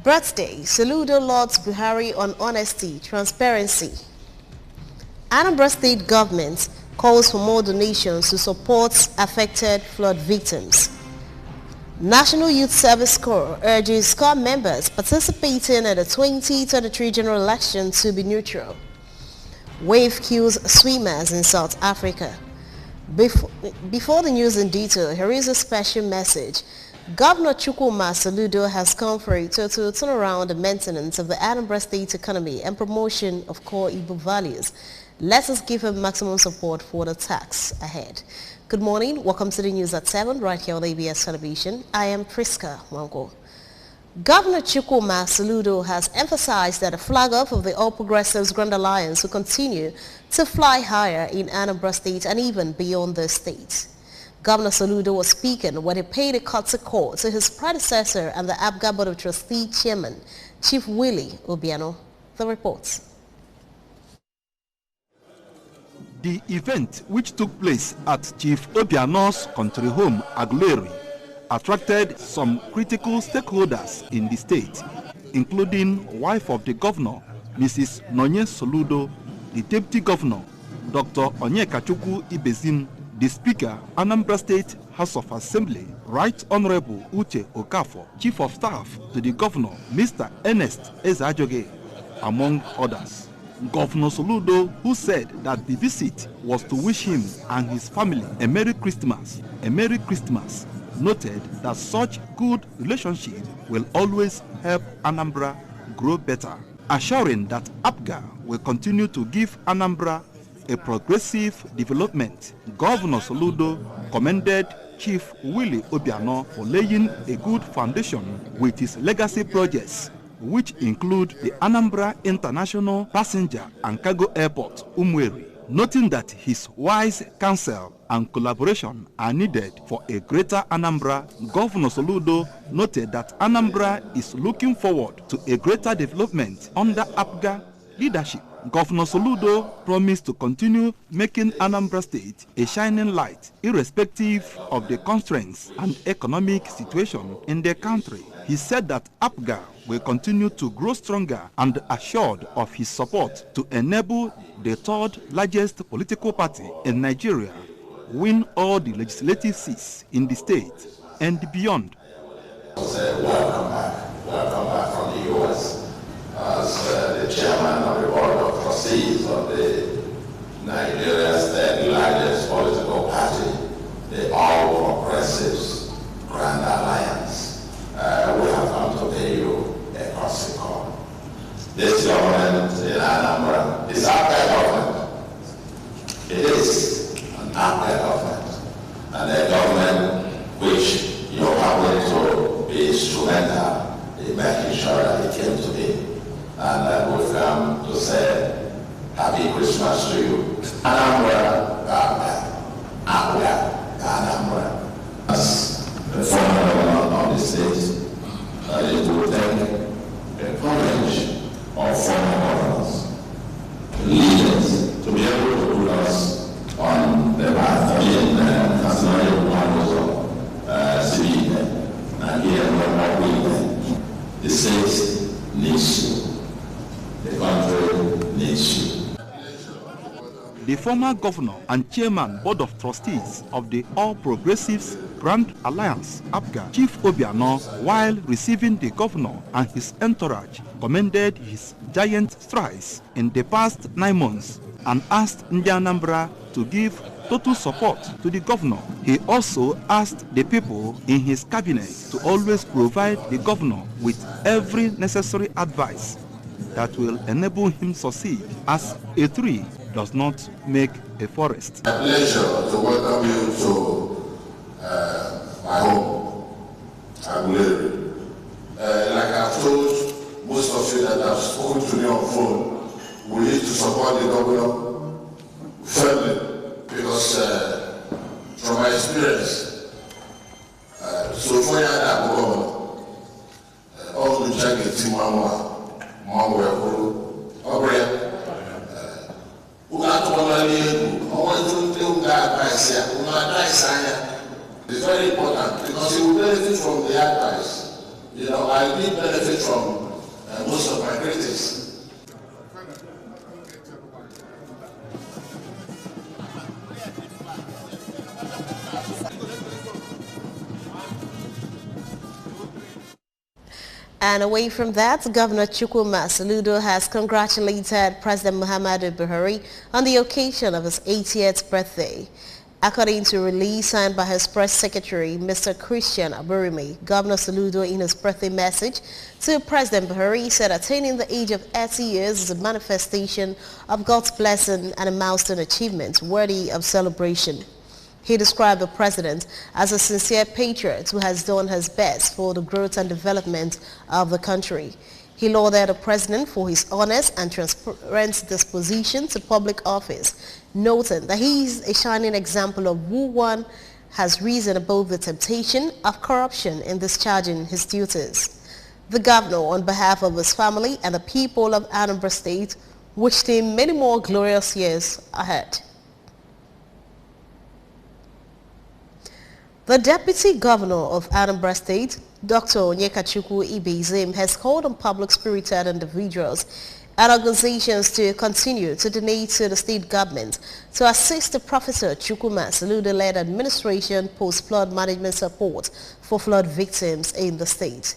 Birthday, Soludo lauds Buhari on honesty, transparency. Anambra State government calls for more donations to support affected flood victims. National Youth Service Corps urges corps members participating in the 2023 general election to be neutral. Wave kills swimmers in South Africa. Before the news in detail, here is a special message. Governor Chukwuma Soludo has come for a total turnaround the maintenance of the Anambra State economy and promotion of core Igbo values. Let us give him maximum support for the task ahead. Good morning. Welcome to the news at 7 right here on ABS Television. I am Priska Wango. Governor Chukwuma Soludo has emphasized that the flag off of the All Progressives Grand Alliance will continue to fly higher in Anambra State and even beyond the state. Governor Soludo was speaking when he paid a courtesy call to his predecessor and the APGA Board of Trustee Chairman, Chief Willie Obiano. The reports. The event, which took place at Chief Obiano's country home, Aguleri, attracted some critical stakeholders in the state, including wife of the governor, Mrs. Nonye Soludo, the deputy governor, Dr. Onyekachukwu Ibezim, the Speaker, Anambra State House of Assembly, Right Honorable Uche Okafor, Chief of Staff to the Governor, Mr. Ernest Ezajoge, among others. Governor Soludo, who said that the visit was to wish him and his family a Merry Christmas, noted that such good relationship will always help Anambra grow better, assuring that APGA will continue to give Anambra a progressive development. Governor Soludo commended Chief Willie Obiano for laying a good foundation with his legacy projects, which include the Anambra International Passenger and Cargo Airport, Umueri, noting that his wise counsel and collaboration are needed for a greater Anambra. Governor Soludo noted that Anambra is looking forward to a greater development under APGA leadership. Governor Soludo promised to continue making Anambra State a shining light, irrespective of the constraints and economic situation in the country. He said that APGA will continue to grow stronger and assured of his support to enable the third largest political party in Nigeria win all the legislative seats in the state and beyond. Welcome back from the U.S. as the chairman of the Board of Trustees of the Nigeria's third largest political party, the All Progressives Grand Alliance. We have come to pay you a courtesy call. This government in Anambra is our government. It is an APGA government, and a government which you happen to be instrumental in making sure that it came to be. And we've come to say Happy Christmas to you. Anambra, APGA, Anambra. As the former governor of the state, it will take the courage of former governors, leaders, to be able to put us on the path. The state needs you. The country needs you. The former governor and chairman board of trustees of the All Progressives Grand Alliance, APGA, Chief Obiano, while receiving the governor and his entourage, commended his giant strides in the past 9 months and asked Ndi Anambra to give total support to the governor. He also asked the people in his cabinet to always provide the governor with every necessary advice that will enable him succeed, as a tree does not make a forest. A pleasure to welcome you to my home, Aguleri. Like I've told most of you that have spoken to me on phone, we need to support the governor firmly, because from my experience, so far that governor, all the jacket team it's very important because he will benefit from the advice. You know, I did benefit from most of my critics. And away from that, Governor Chukwuma Soludo has congratulated President Muhammadu Buhari on the occasion of his 80th birthday. According to a release signed by his press secretary, Mr. Christian Aburime, Governor Soludo in his birthday message to President Buhari said attaining the age of 80 years is a manifestation of God's blessing and a milestone achievement worthy of celebration. He described the president as a sincere patriot who has done his best for the growth and development of the country. He lauded the president for his honest and transparent disposition to public office, noting that he is a shining example of who one has risen above the temptation of corruption in discharging his duties. The governor, on behalf of his family and the people of Anambra State, wished him many more glorious years ahead. The Deputy Governor of Anambra State, Dr. Onyekachukwu Ibezim, has called on public-spirited individuals and organizations to continue to donate to the state government to assist the Professor Chukwuma Soludo-led administration post-flood management support for flood victims in the state.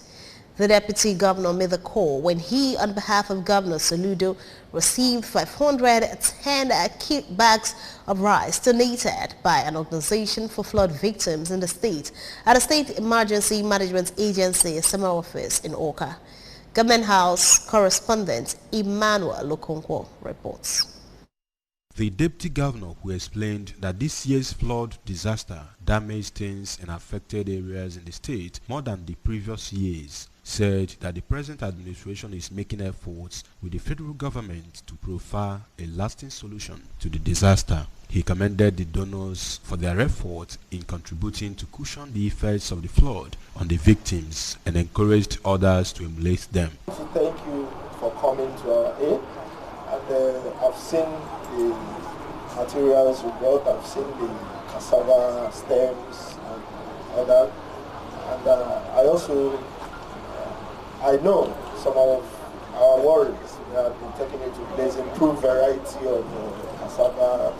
The Deputy Governor made the call when he, on behalf of Governor Soludo, received 510 bags of rice donated by an organization for flood victims in the state at the State Emergency Management Agency summer office in Awka. Government House correspondent Emmanuel Lokonkwo reports. The Deputy Governor, who explained that this year's flood disaster damaged things in affected areas in the state more than the previous years, said that the present administration is making efforts with the federal government to provide a lasting solution to the disaster. He commended the donors for their efforts in contributing to cushion the effects of the flood on the victims and encouraged others to emulate them. Thank you for coming to our aid. And I've seen the materials you brought, I've seen the cassava stems and all that. And I know some of our warriors have been taking it to place improved variety of cassava,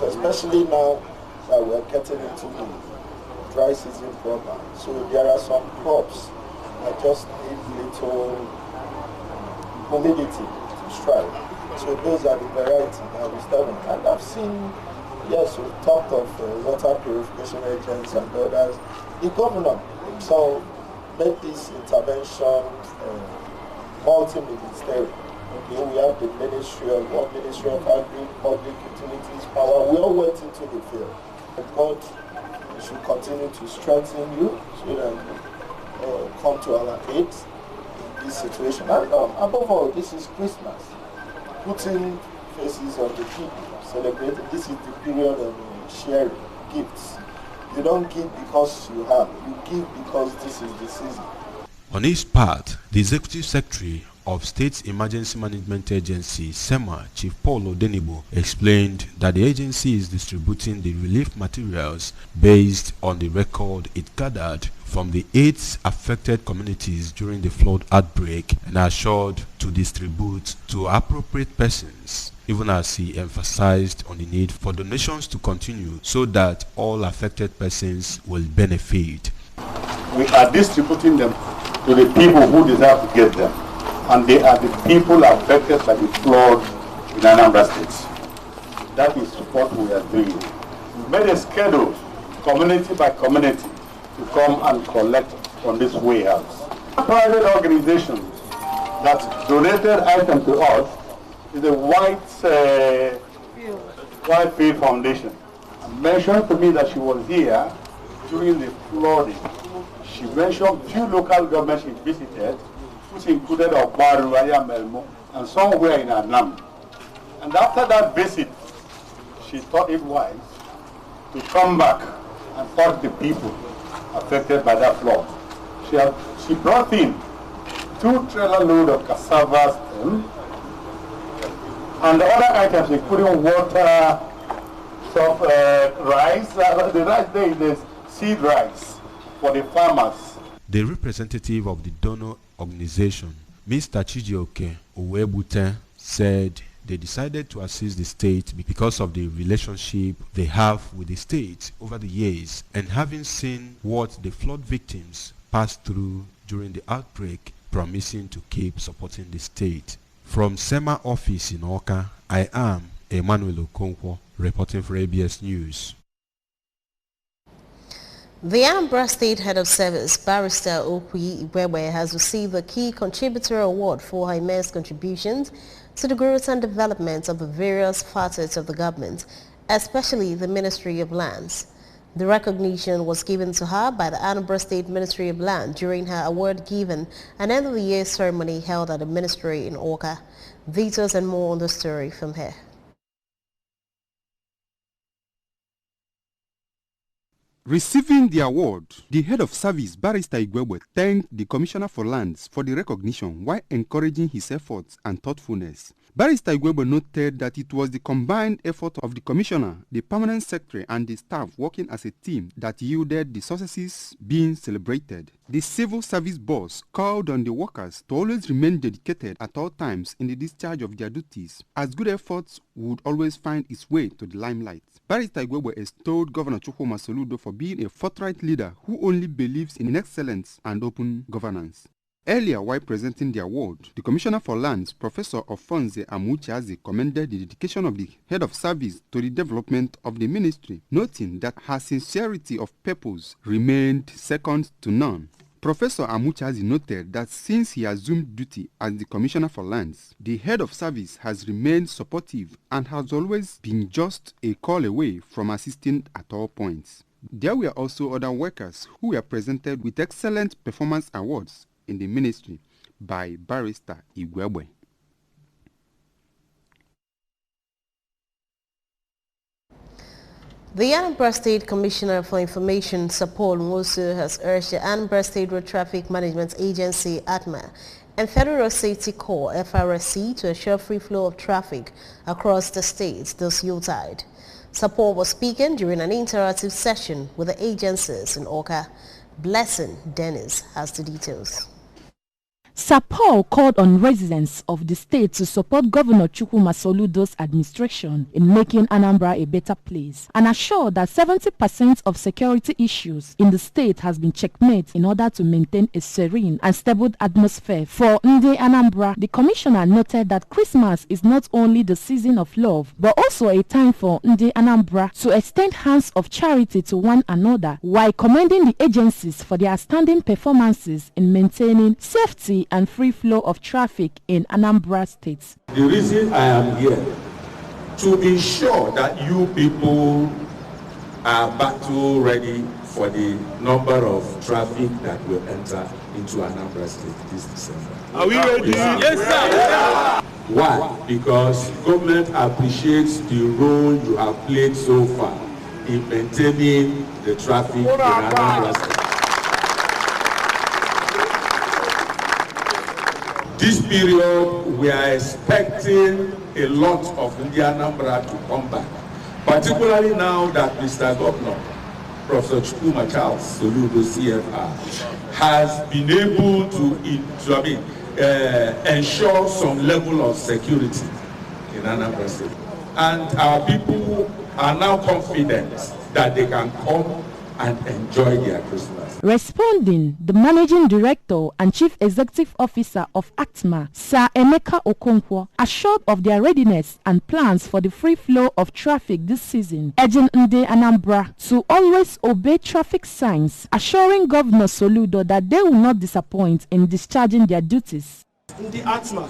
especially now that we're getting into the dry season proper. So there are some crops that just need little humidity to strive. So those are the varieties that we're studying. And I've seen, yes, we've talked of water purification agents and others. The governor himself made this intervention multi-ministerial. Okay, we have the Ministry of Agri, Public Utilities, Power. We all went into the field. And God should continue to strengthen you so that you come to our aid in this situation. And above all, this is Christmas. Putting faces on the people, celebrating. This is the period of sharing gifts. You don't give because you have, you give because this is the season. On his part, the Executive Secretary of State's Emergency Management Agency, SEMA, Chief Paul Odenibo, explained that the agency is distributing the relief materials based on the record it gathered from the 8 affected communities during the flood outbreak and assured to distribute to appropriate persons, even as he emphasized on the need for donations to continue so that all affected persons will benefit. We are distributing them to the people who deserve to get them, and they are the people affected by the flood in Anambra State. That is what we are doing. We made a schedule, community by community, to come and collect on this warehouse. Private organization that donated items to us is the Whitefield Foundation. She mentioned to me that she was here during the flooding. She mentioned few local governments she visited, which included Obaru, Ayamelmo, and somewhere in Anam. And after that visit, she thought it wise to come back and touch the people affected by that flood. She brought in 2 trailer load of cassava stem and other items including water, rice. The rice there is the seed rice for the farmers. The representative of the donor organization, Mr. Chijioke Owebute, said they decided to assist the state because of the relationship they have with the state over the years and having seen what the flood victims passed through during the outbreak, promising to keep supporting the state. From SEMA office in Awka, I am Emmanuel Okonkwo, reporting for ABS News. The Anambra State Head of Service, Barrister Okwi Igwebe, has received the Key Contributor Award for her immense contributions to the growth and development of the various facets of the government, especially the Ministry of Lands. The recognition was given to her by the Anambra State Ministry of Land during her award-given and end-of-the-year ceremony held at the ministry in Awka. Details and more on the story from here. Receiving the award, the head of service, Barrister Igwebe, thanked the Commissioner for Lands for the recognition while encouraging his efforts and thoughtfulness. Barrister Igwebe noted that it was the combined effort of the Commissioner, the Permanent Secretary and the staff working as a team that yielded the successes being celebrated. The Civil Service Boss called on the workers to always remain dedicated at all times in the discharge of their duties, as good efforts would always find its way to the limelight. Barrister Igwebe extolled Governor Chukwuma Soludo for being a forthright leader who only believes in excellence and open governance. Earlier, while presenting the award, the Commissioner for Lands, Professor Ofonze Amuchazi, commended the dedication of the head of service to the development of the ministry, noting that her sincerity of purpose remained second to none. Professor Amuchazi noted that since he assumed duty as the Commissioner for Lands, the head of service has remained supportive and has always been just a call away from assisting at all points. There were also other workers who were presented with excellent performance awards in the ministry by Barrister Igwebe. The Anambra State Commissioner for Information, Sapol Nwosu, has urged the Anambra State Road Traffic Management Agency, ATMA, and Federal Safety Corps, FRSC, to ensure free flow of traffic across the state this Yuletide. Sapol was speaking during an interactive session with the agencies in Awka. Blessing Dennis has the details. Sapol called on residents of the state to support Governor Chukwuma Soludo's administration in making Anambra a better place and assured that 70% of security issues in the state has been checkmate in order to maintain a serene and stable atmosphere for Ndi Anambra. The commissioner noted that Christmas is not only the season of love but also a time for Ndi Anambra to extend hands of charity to one another, while commending the agencies for their outstanding performances in maintaining safety and free flow of traffic in Anambra State. The reason I am here, to be sure that you people are battle ready for the number of traffic that will enter into Anambra State this December. Are we ready? Yes, sir. Why? Because government appreciates the role you have played so far in maintaining the traffic in Anambra State. This period, we are expecting a lot of Ndi Anambra to come back, particularly now that Mr. Governor, Professor Chukwuma Charles Soludo, CFR, has been able to ensure some level of security in Anambra State. And our people are now confident that they can come and enjoy their Christmas. Responding, the Managing Director and Chief Executive Officer of ATMA, Sir Emeka Okonkwo, assured of their readiness and plans for the free flow of traffic this season, urging Ndi Anambra to always obey traffic signs, assuring Governor Soludo that they will not disappoint in discharging their duties. Ndi ATMA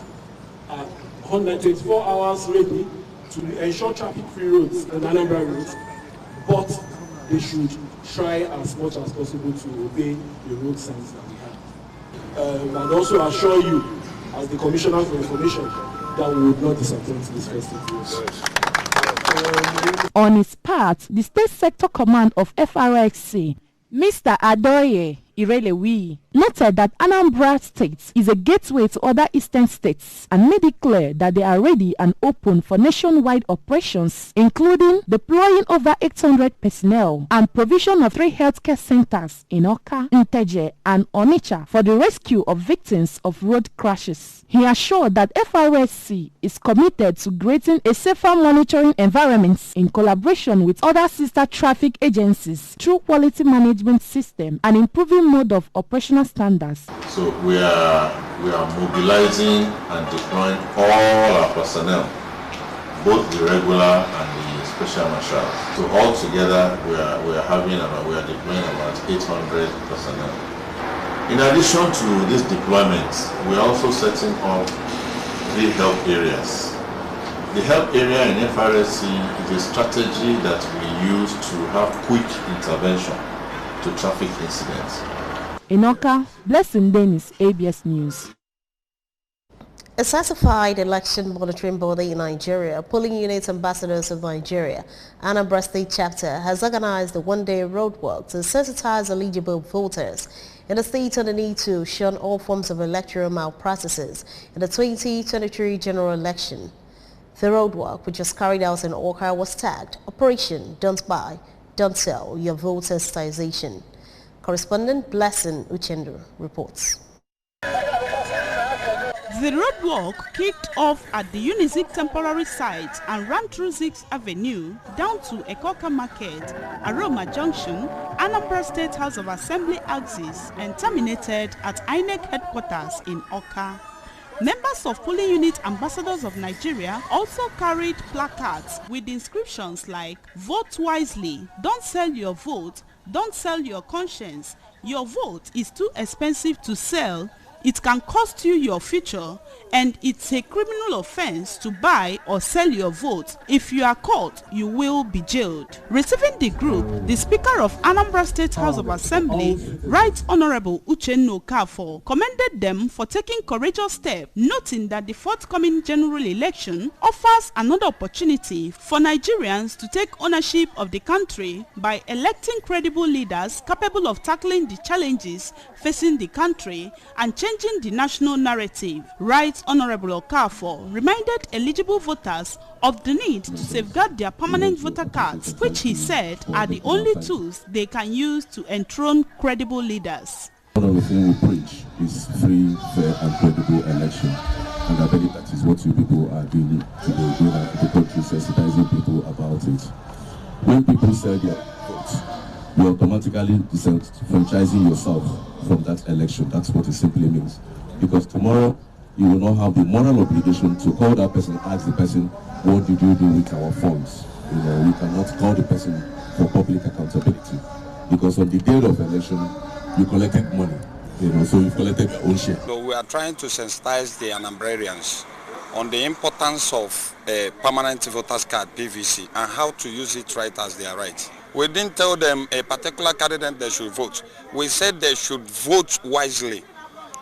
are 124 hours ready to ensure traffic-free roads and Anambra roads, but they should try as much as possible to obey the road signs that we have. And also assure you, as the Commissioner for Information, that we would not disappoint this festive year. On his part, the State Sector Command of FRXC, Mr. Adoye Irelewi, noted that Anambra State is a gateway to other eastern states and made it clear that they are ready and open for nationwide operations, including deploying over 800 personnel and provision of 3 healthcare centers in Awka, Nteje, and Onitsha for the rescue of victims of road crashes. He assured that FRSC is committed to creating a safer monitoring environment in collaboration with other sister traffic agencies through quality management system and improving mode of operational standards. So we are mobilizing and deploying all our personnel, both the regular and the special marshals. So all together we are deploying about 800 personnel. In addition to these deployments, we are also setting up 3 help areas. The help area in FRSC is a strategy that we use to have quick intervention to traffic incidents. In Awka, Blessing Dennis, ABS News. A certified election monitoring body in Nigeria, Polling Unit Ambassadors of Nigeria, Anambra State Chapter, has organized a one-day roadwork to sensitize eligible voters in the state on the need to shun all forms of electoral malpractices in the 2023 general election. The roadwork, which was carried out in Awka, was tagged Operation Don't Buy, Don't Sell Your Vote Sensitization. Correspondent Blessing Uchendu reports. The roadwork kicked off at the Unizik temporary site and ran through 6th Avenue down to Ekoka Market, Aroma Junction, Anambra State House of Assembly axis, and terminated at INEC headquarters in Awka. Members of Polling Unit Ambassadors of Nigeria also carried placards with inscriptions like "Vote wisely, don't sell your vote, don't sell your conscience, your vote is too expensive to sell, it can cost you your future, and it's a criminal offense to buy or sell your vote. If you are caught, you will be jailed." Receiving the group, the Speaker of Anambra State House of Assembly, Right Honorable Uchenna Okafor, commended them for taking courageous steps, noting that the forthcoming general election offers another opportunity for Nigerians to take ownership of the country by electing credible leaders capable of tackling the challenges facing the country and changing the national narrative. Right Honorable Okafor reminded eligible voters of the need to safeguard their permanent voter cards, which he said are the only tools they can use to enthrone credible leaders. One of the things we preach is free, fair and credible election. And I believe that is what you people are doing today, the country, sensitizing people about it. When people sell their votes, you automatically disenfranchising yourself from that election. That's what it simply means. Because tomorrow, you will not have the moral obligation to call that person, ask the person, what did you do with our funds? We cannot call the person for public accountability. Because on the day of election, you collected money, so you collected your own share. So we are trying to sensitize the Anambrarians on the importance of a permanent voters card, PVC, and how to use it right as their right. We didn't tell them a particular candidate they should vote. We said they should vote wisely.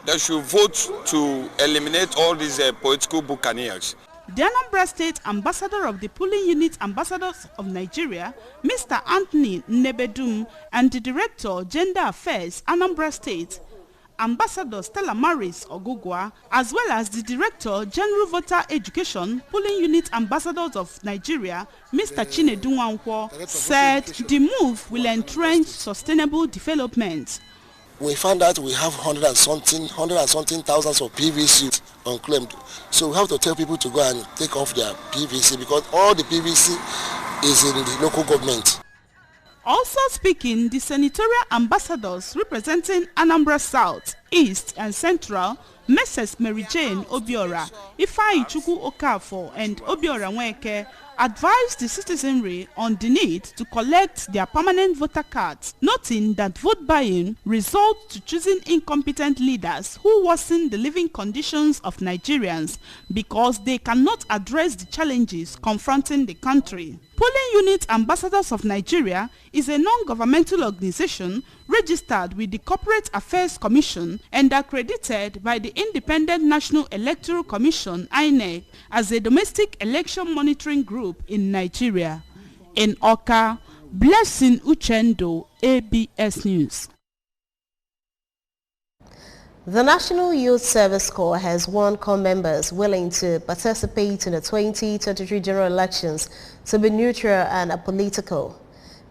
They should vote to eliminate all these political buccaneers. The Anambra State Ambassador of the Polling Unit Ambassadors of Nigeria, Mr. Anthony Nebedum, and the Director, Gender Affairs, Anambra State, Ambassador Stella Maris Ogugwa, as well as the Director, General Voter Education, Polling Unit Ambassadors of Nigeria, Mr. Chinedu Nwankwo, said the move will entrench sustainable development. We found out we have 100 and something thousands of PVC unclaimed. So we have to tell people to go and take off their PVC because all the PVC is in the local government. Also speaking, the senatorial ambassadors representing Anambra South, East and Central, Mrs. Mary Jane Obiora, Ifeanyi Chukwu Okafor and Obiora Nweke, advised the citizenry on the need to collect their permanent voter cards, noting that vote buying results to choosing incompetent leaders who worsen the living conditions of Nigerians because they cannot address the challenges confronting the country. Polling Unit Ambassadors of Nigeria is a non-governmental organization registered with the Corporate Affairs Commission and accredited by the Independent National Electoral Commission (INEC) as a domestic election monitoring group in Nigeria. In Awka, Blessing Uchendu, ABS News. The National Youth Service Corps has won corps members willing to participate in the 2023 general elections to be neutral and apolitical.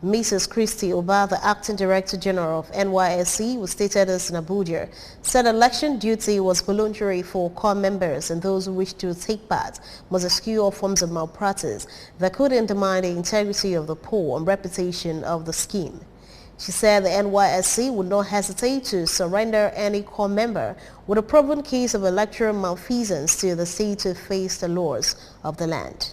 Mrs. Christy Oba, the Acting Director General of NYSC, who stated this in Abuja, said election duty was voluntary for corps members, and those who wish to take part must eschew all forms of malpractice that could undermine the integrity of the poll and reputation of the scheme. She said the NYSC would not hesitate to surrender any corps member with a proven case of electoral malfeasance to the state to face the laws of the land.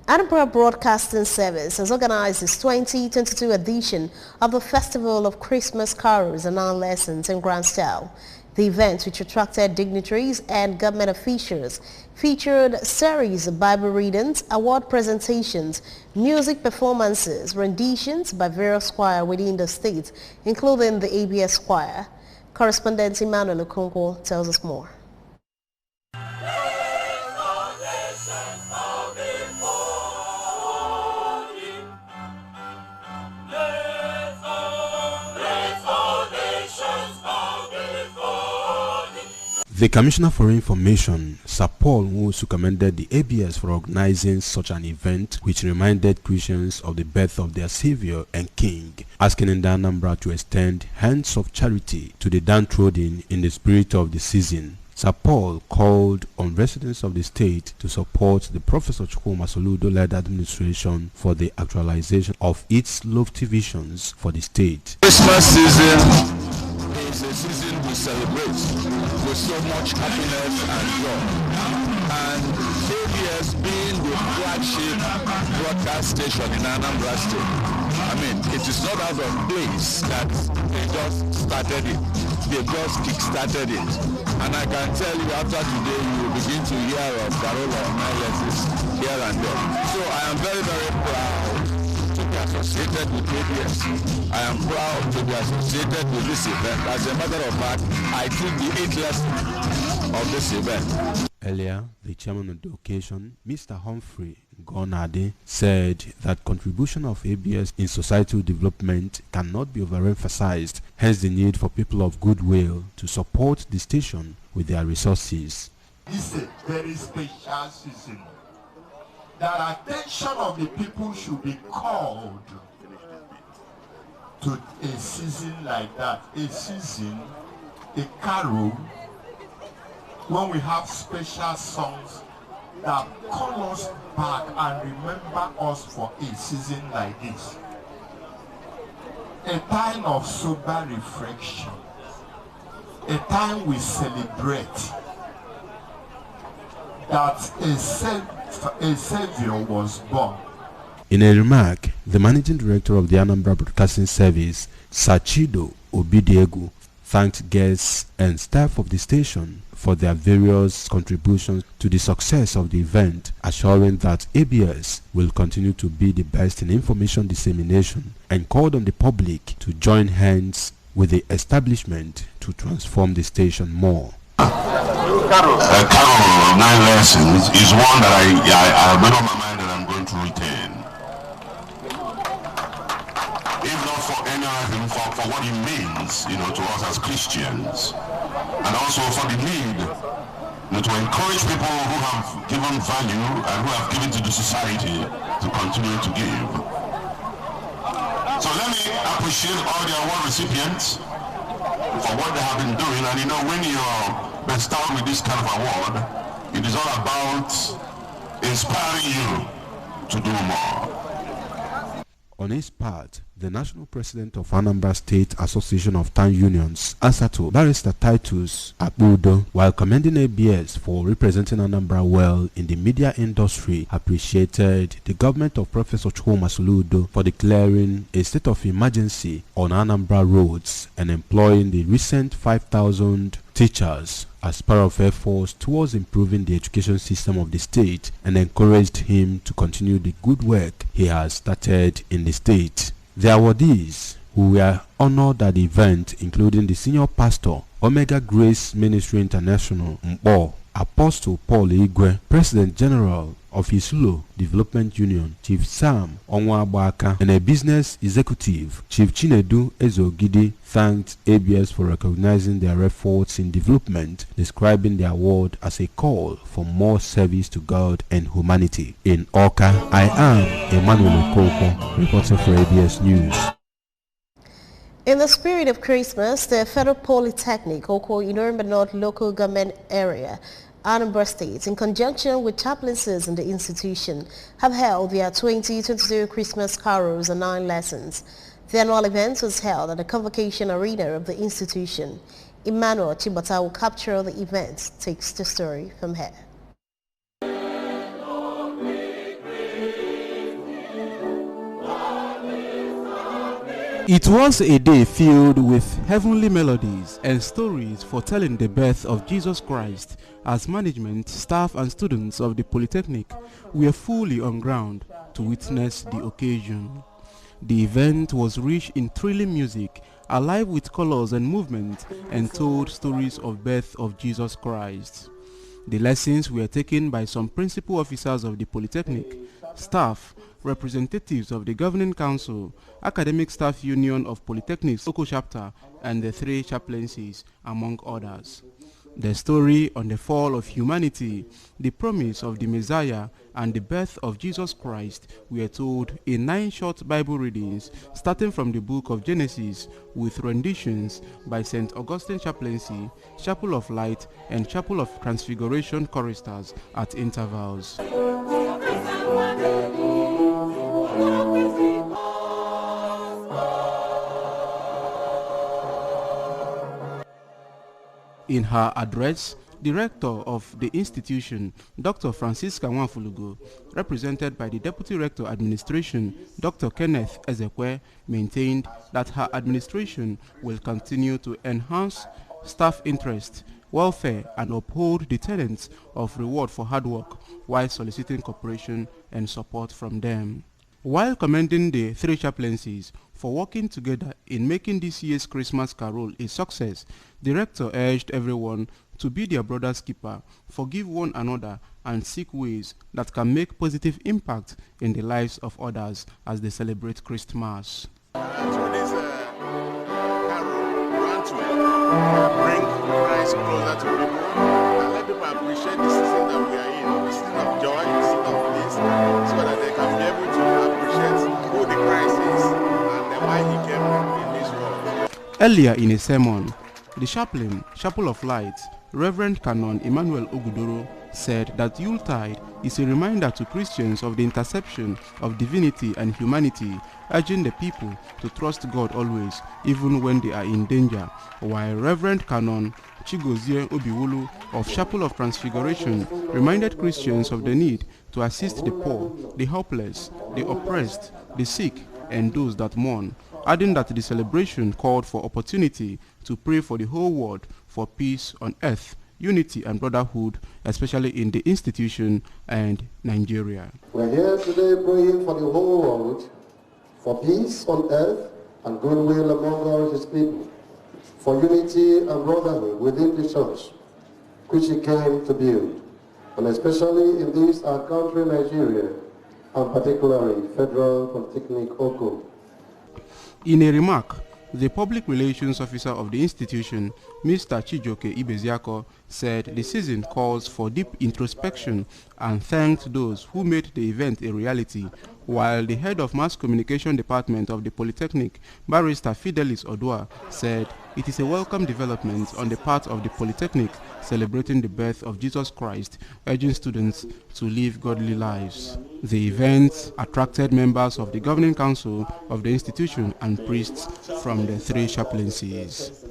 Anambra Broadcasting Service has organized its 2022 edition of the Festival of Christmas Carols and Art Lessons in grand style. The event, which attracted dignitaries and government officials, featured a series of Bible readings, award presentations, music performances, renditions by various choirs within the state, including the ABS choir. Correspondent Emmanuel Okonkwo tells us more. The Commissioner for Information, Sir Paul Nwosu, commended the ABS for organizing such an event which reminded Christians of the birth of their Savior and King, asking in Anambra to extend hands of charity to the downtrodden in the spirit of the season. Sir Paul called on residents of the state to support the Professor Chukwuma Soludo-led administration for the actualization of its lofty visions for the state. Christmas season is a season we celebrate with so much happiness and joy. And ABS being the flagship broadcast station in Anambra State, I mean, it is not out of place that they just started it. They just kick-started it. And I can tell you after today, you will begin to hear of Carol analysis here and there. So I am very, very proud to be associated with ABS. I am proud to be associated with this event. As a matter of fact, I took the 8th lesson of this event. Earlier, the chairman of the occasion, Mr. Humphrey Gonade, said that contribution of ABS in societal development cannot be overemphasized, hence the need for people of goodwill to support the station with their resources. This is a very special season. That attention of the people should be called to a season like that, a season, a carol, when we have special songs that call us back and remember us for a season like this. A time of sober reflection, a time we celebrate that a Savior was born. In a remark, the managing director of the Anambra Broadcasting Service, Sachido Obidiegu, thanked guests and staff of the station for their various contributions to the success of the event, assuring that ABS will continue to be the best in information dissemination, and called on the public to join hands with the establishment to transform the station more. Carol of 9 lessons is one that I made up my mind that I'm going to retain. If not for any other thing, for what it means, to us as Christians, and also for the need, to encourage people who have given value and who have given to the society to continue to give. So let me appreciate all the award recipients for what they have been doing. And when you're bestowed with this kind of award, it is all about inspiring you to do more. On his part, the national president of Anambra State Association of Town Unions, ASATO, Barrister Titus Akbudo, while commending ABS for representing Anambra well in the media industry, appreciated the government of Professor Chukwuma Soludo for declaring a state of emergency on Anambra roads and employing the recent 5,000 teachers as part of efforts towards improving the education system of the state, and encouraged him to continue the good work he has started in the state. The awardees who were honored at the event, including the senior pastor, Omega Grace Ministry International, Mpo, Apostle Paul Igwe, President General of Isulo Development Union, Chief Sam Onwabaka, and a business executive, Chief Chinedu Ezogidi, thanked ABS for recognizing their efforts in development, describing the award as a call for more service to God and humanity. In Awka, I am Emmanuel Okoko, reporting for ABS News. In the spirit of Christmas, the Federal Polytechnic, Oko Inorumba North Local Government Area, Anambra State, in conjunction with chaplaincies in the institution, have held their 2022 Christmas carols and 9 lessons. The annual event was held at the Convocation Arena of the institution. Emmanuel Chibata will capture the event, takes the story from here. It was a day filled with heavenly melodies and stories foretelling the birth of Jesus Christ, as management, staff and students of the Polytechnic were fully on ground to witness the occasion. The event was rich in thrilling music, alive with colors and movement, and told stories of birth of Jesus Christ. The lessons were taken by some principal officers of the Polytechnic, staff, representatives of the Governing Council, Academic Staff Union of Polytechnics local chapter, and the 3 chaplaincies, among others. The story on the fall of humanity, the promise of the Messiah, and the birth of Jesus Christ were told in 9 short Bible readings, starting from the book of Genesis, with renditions by St. Augustine Chaplaincy, Chapel of Light, and Chapel of Transfiguration choristers at intervals. In her address, the rector of the institution, Dr. Francisca Nwafulugo, represented by the Deputy Rector Administration, Dr. Kenneth Ezekwe, maintained that her administration will continue to enhance staff interest, welfare, and uphold the tenets of reward for hard work while soliciting cooperation and support from them. While commending the 3 chaplaincies for working together in making this year's Christmas Carol a success, the rector urged everyone to be their brother's keeper, forgive one another, and seek ways that can make positive impact in the lives of others as they celebrate Christmas. Through this carol, we want to bring Christ closer to people and let people appreciate the season that we are in, the season of joy, the season of peace, so that they can be able to appreciate who the Christ is and why he came in this world. Earlier in a sermon, the chaplain, Chapel of Light, Reverend Canon Emmanuel Ogudoro, said that Yuletide is a reminder to Christians of the interception of divinity and humanity, urging the people to trust God always, even when they are in danger, while Reverend Canon Chigozie Obiwulu of Chapel of Transfiguration reminded Christians of the need to assist the poor, the helpless, the oppressed, the sick, and those that mourn, adding that the celebration called for opportunity to pray for the whole world for peace on earth, unity and brotherhood, especially in the institution and Nigeria. We're here today praying for the whole world, for peace on earth and goodwill among all his people, for unity and brotherhood within the church, which he came to build, and especially in this our country, Nigeria, and particularly Federal Polytechnic Oko. In a remark, the public relations officer of the institution, Mr. Chijoke Ibeziako, said the season calls for deep introspection and thanked those who made the event a reality, while the head of mass communication department of the Polytechnic, Barrister Fidelis Odua, said it is a welcome development on the part of the Polytechnic celebrating the birth of Jesus Christ, urging students to live godly lives. The event attracted members of the Governing Council of the institution and priests from the 3 chaplaincies.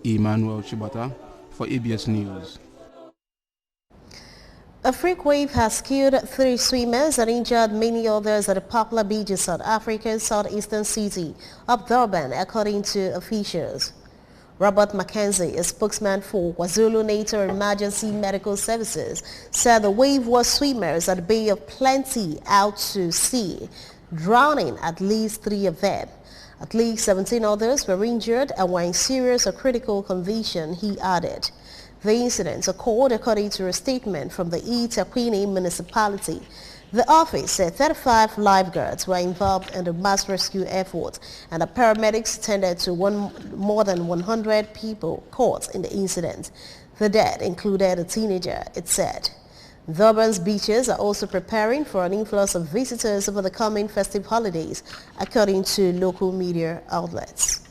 Emmanuel Chibata for ABS News. A freak wave has killed 3 swimmers and injured many others at a popular beach in South Africa's southeastern city of Durban, according to officials. Robert Mackenzie, a spokesman for KwaZulu-Natal Emergency Medical Services, said the wave was swimmers at the Bay of Plenty out to sea, drowning at least 3 of them. At least 17 others were injured and were in serious or critical condition, he added. The incident occurred according to a statement from the eThekwini municipality. The office said 35 lifeguards were involved in the mass rescue effort, and the paramedics tended to more than 100 people caught in the incident. The dead included a teenager, it said. Durban's beaches are also preparing for an influx of visitors over the coming festive holidays, according to local media outlets.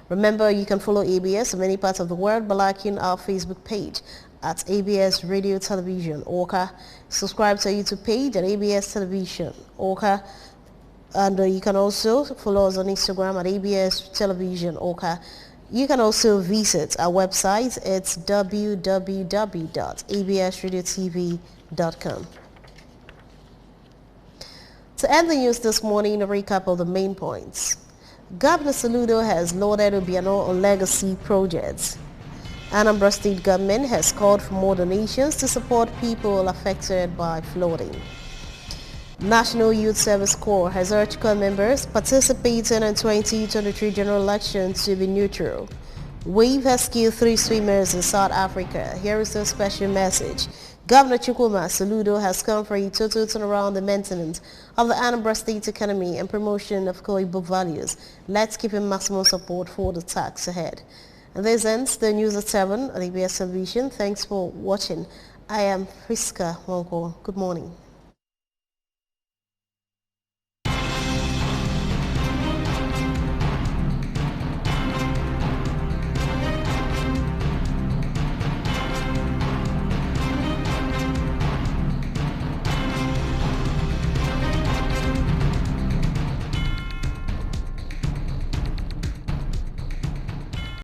Remember, you can follow ABS in many parts of the world by liking our Facebook page at ABS Radio Television Awka. Subscribe to our YouTube page at ABS Television Awka. And you can also follow us on Instagram at ABS Television Awka. You can also visit our website. It's www.absradiotv.com. To end the news this morning, a recap of the main points. Governor Soludo has lauded Obiano on legacy projects. Anambra State government has called for more donations to support people affected by flooding. National Youth Service Corps has urged corps members participating in 2023 general election to be neutral. WAVE has killed 3 swimmers in South Africa. Here is a special message. Governor Chukwuma Soludo has come for a total turnaround the maintenance of the Anambra State economy and promotion of Koibo values. Let's give him maximum support for the task ahead. And this ends the news at 7 on ABS Television. Thanks for watching. I am Friska Wonko. Good morning.